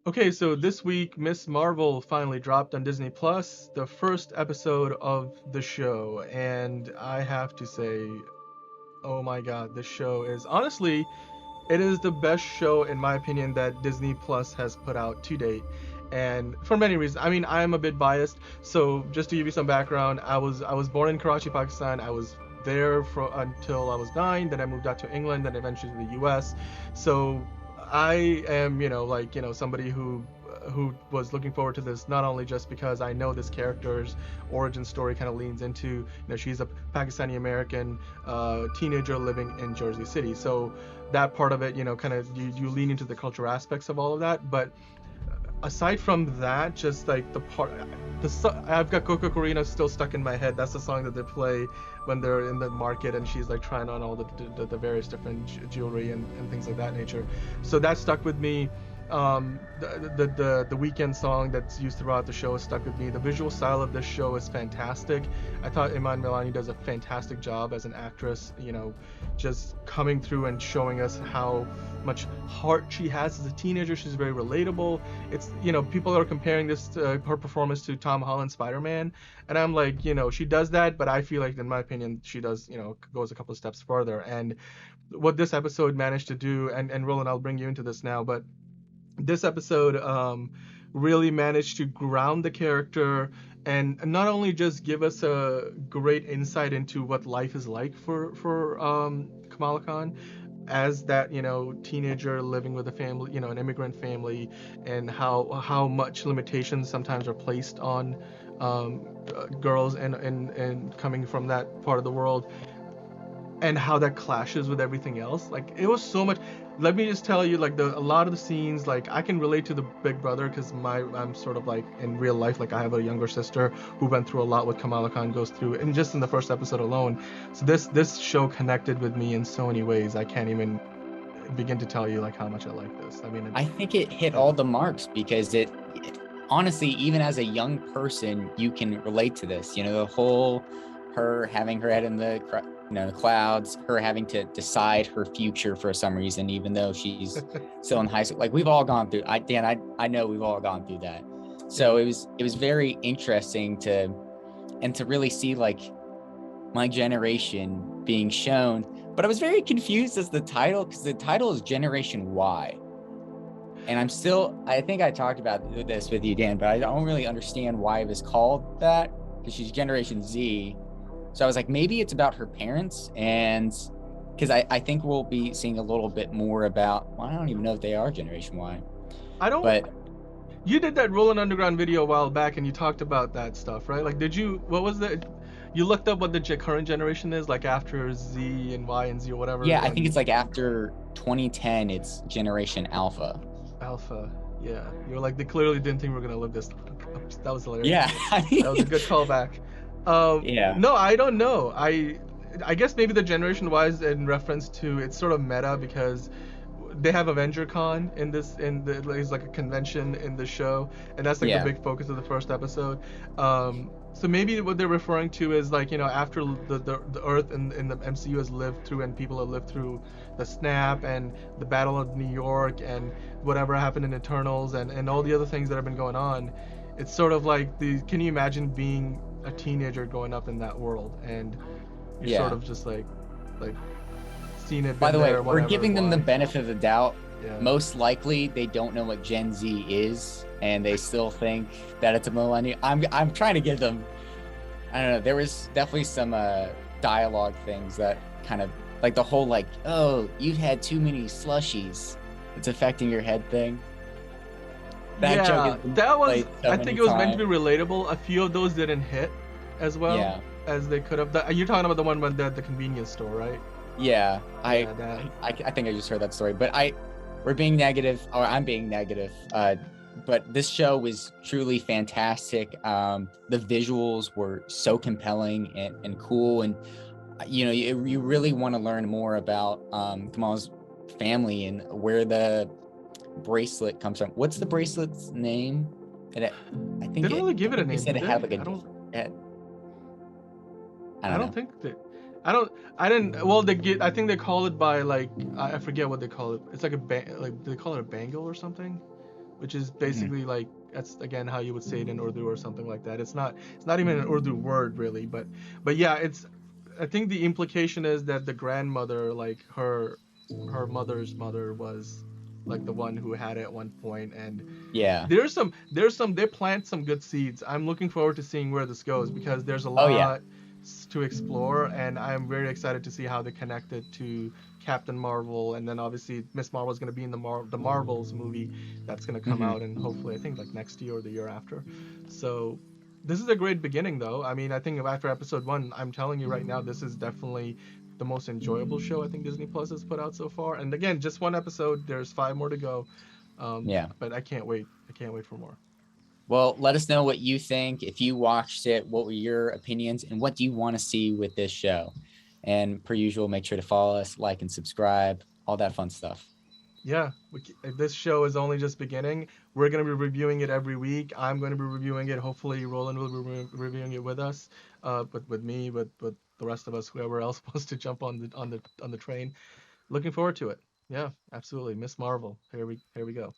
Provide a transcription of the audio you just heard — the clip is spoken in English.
Okay, so this week, Miss Marvel finally dropped on Disney Plus the first episode of the show, and I have to say, oh my god, this show is honestly, it is the best show in my opinion that Disney Plus has put out to date, and for many reasons. I mean, I am a bit biased, so just to give you some background, I was born in Karachi, Pakistan. I was there for until I was 9. Then I moved out to England, then eventually to the U.S. So I am, somebody who was looking forward to this not only just because I know this character's origin story kind of leans into, she's a Pakistani American teenager living in Jersey City. So that part of it, kind of you lean into the cultural aspects of all of that. But aside from that, just like I've got Coco Corina still stuck in my head. That's the song that they play when they're in the market and she's like trying on all the various different jewelry and things like that nature. So that stuck with me. The weekend song that's used throughout the show is stuck with me. The visual style of this show is fantastic. I thought Iman Milani does a fantastic job as an actress, just coming through and showing us how much heart she has as a teenager. She's very relatable. It's, people are comparing this to her performance to Tom Holland's Spider-Man, and I'm like, she does that, but I feel like, in my opinion, she does, goes a couple of steps further. And what this episode managed to do, and Roland, I'll bring you into this now, but this episode really managed to ground the character and not only just give us a great insight into what life is like for Kamala Khan as that teenager living with a family, an immigrant family, and how much limitations sometimes are placed on girls and coming from that part of the world, and how that clashes with everything else. Like, it was so much. Let me just tell you, like, a lot of the scenes, like, I can relate to the big brother because I'm sort of like in real life, like, I have a younger sister who went through a lot what Kamala Khan goes through, and just in the first episode alone. So this show connected with me in so many ways. I can't even begin to tell you like how much I like this. I mean, I think it hit yeah. all the marks because honestly, even as a young person, you can relate to this. The whole her having her head in the clouds, her having to decide her future for some reason, even though she's still in high school. Like, we've all gone through. I know we've all gone through that. So Yeah. it was very interesting to really see like my generation being shown. But I was very confused as the title, because the title is Generation Y. And I think I talked about this with you, Dan, but I don't really understand why it was called that, because she's Generation Z. So I was like, maybe it's about her parents. And because I think we'll be seeing a little bit more about, well, I don't even know if they are Generation Y, I don't. but You did that Rolan Underground video a while back, and you talked about that stuff, right? Like, did you? What was the? You looked up what the current generation is, like after Z and Y and Z or whatever, yeah, I think and it's like after 2010, it's Generation Alpha. Alpha. Yeah, you were like, they clearly didn't think we were gonna live this long. That was hilarious. Yeah. That was a good callback. Yeah. No, I don't know. I guess maybe the generation wise in reference to, it's sort of meta because they have Avenger Con is like a convention in the show, and that's like the Yeah. big focus of the first episode. So maybe what they're referring to is like, after the Earth in the MCU has lived through, and people have lived through the snap and the Battle of New York and whatever happened in Eternals and all the other things that have been going on. It's sort of like can you imagine being a teenager growing up in that world, and you're sort Yeah. of just like seen it, By been the way, there, we're whatever, giving them the why. benefit of the doubt. Yeah. Most likely, they don't know what Gen Z is, and they still think that it's a millennial. I'm trying to give them. I don't know. There was definitely some dialogue things that kind of like the whole like, oh, you've had too many slushies, it's affecting your head thing. That joke has Yeah, been that was. played so I many think it was meant to be times. relatable. A few of those didn't hit as well Yeah, as they could have. You're talking about the one when the convenience store, right? yeah. Yeah, that. I think I just heard that story, but we're being negative, or I'm being negative. But this show was truly fantastic. The visuals were so compelling and cool, and you really want to learn more about Kamal's family and where the bracelet comes from. What's the bracelet's name? I They think don't really give it a they name, said did it had they? like I don't. a, I I don't don't know. think that. I don't. I didn't. Well, they get. I think they call it by like. I forget what they call it. It's like like they call it a bangle or something. which is Mhm. basically like that's again how you would say it in Urdu or something like that. It's not even an Urdu word really, but yeah, it's I think the implication is that the grandmother, like her mother's mother, was like the one who had it at one point, and Yeah. there's some they plant some good seeds. I'm looking forward to seeing where this goes because there's a Oh yeah. lot to explore, and I'm very excited to see how they connect it to Captain Marvel, and then obviously Miss Marvel is going to be in the Marvels movie that's going to come Hmm. out, and hopefully I think like next year or the year after. So this is a great beginning, though. I mean, I think after episode one, I'm telling you right now, this is definitely the most enjoyable show I think Disney Plus has put out so far. And again, just one episode. There's five more to go. Yeah. But I can't wait. I can't wait for more. Well, let us know what you think. If you watched it, what were your opinions, and what do you want to see with this show? And per usual, make sure to follow us, like, and subscribe, all that fun stuff. Yeah, this show is only just beginning. We're going to be reviewing it every week. I'm going to be reviewing it. Hopefully, Roland will be reviewing it with us, with me, with the rest of us, whoever else wants to jump on the train. Looking forward to it. Yeah, absolutely. Miss Marvel. Here we go.